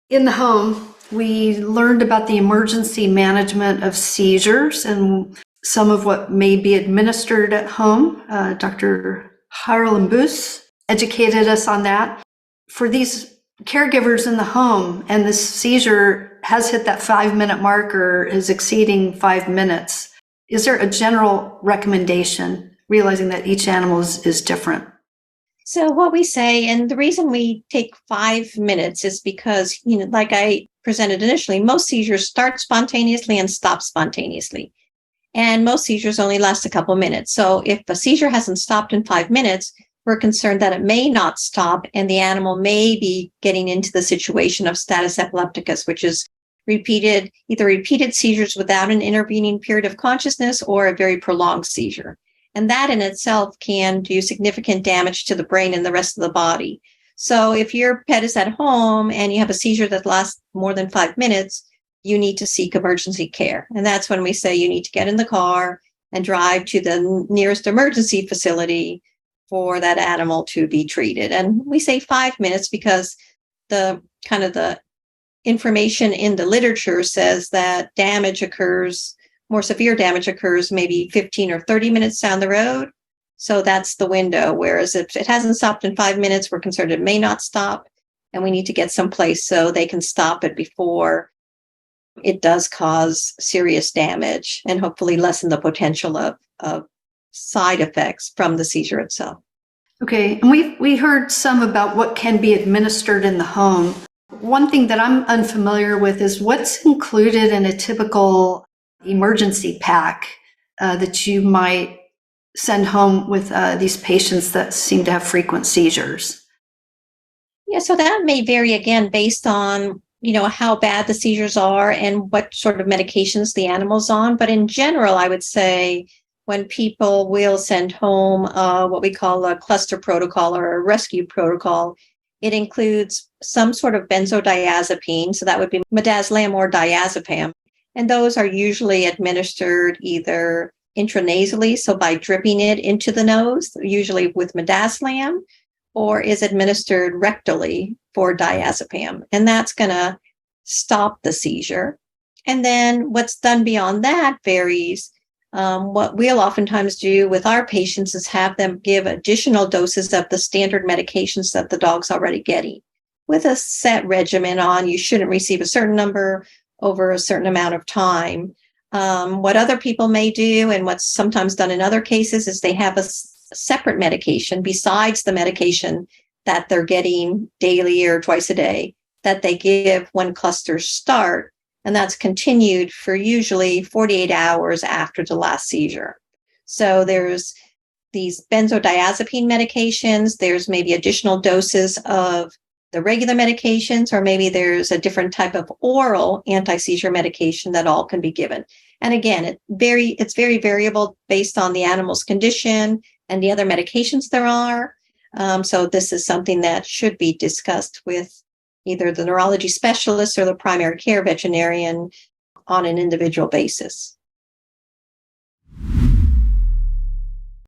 In the home, we learned about the emergency management of seizures and some of what may be administered at home. Dr. Harlembus educated us on that. For these caregivers in the home, and this seizure has hit that 5-minute mark or is exceeding 5 minutes, is there a general recommendation, realizing that each animal is different? So what we say, and the reason we take 5 minutes is because, like I presented initially, most seizures start spontaneously and stop spontaneously. And most seizures only last a couple minutes. So if a seizure hasn't stopped in 5 minutes, we're concerned that it may not stop and the animal may be getting into the situation of status epilepticus, which is either repeated seizures without an intervening period of consciousness or a very prolonged seizure. And that in itself can do significant damage to the brain and the rest of the body. So if your pet is at home and you have a seizure that lasts more than 5 minutes, you need to seek emergency care. And that's when we say you need to get in the car and drive to the nearest emergency facility for that animal to be treated. And we say 5 minutes because the information in the literature says that more severe damage occurs maybe 15 or 30 minutes down the road. So that's the window. Whereas if it hasn't stopped in 5 minutes, we're concerned it may not stop. And we need to get someplace so they can stop it before it does cause serious damage and hopefully lessen the potential of side effects from the seizure itself. Okay, and we heard some about what can be administered in the home. One thing that I'm unfamiliar with is what's included in a typical emergency pack that you might send home with these patients that seem to have frequent seizures. Yeah, so that may vary again based on how bad the seizures are and what sort of medications the animal's on. But in general, I would say when people will send home what we call a cluster protocol or a rescue protocol, it includes some sort of benzodiazepine. So that would be midazolam or diazepam. And those are usually administered either intranasally, so by dripping it into the nose, usually with midazolam, or is administered rectally for diazepam. And that's going to stop the seizure. And then what's done beyond that varies. What we'll oftentimes do with our patients is have them give additional doses of the standard medications that the dog's already getting with a set regimen on. You shouldn't receive a certain number over a certain amount of time. What other people may do, and what's sometimes done in other cases, is they have a separate medication besides the medication that they're getting daily or twice a day that they give when clusters start. And that's continued for usually 48 hours after the last seizure. So there's these benzodiazepine medications, there's maybe additional doses of the regular medications, or maybe there's a different type of oral anti-seizure medication that all can be given. And again, it's very variable based on the animal's condition and the other medications there are. So this is something that should be discussed with either the neurology specialist or the primary care veterinarian on an individual basis.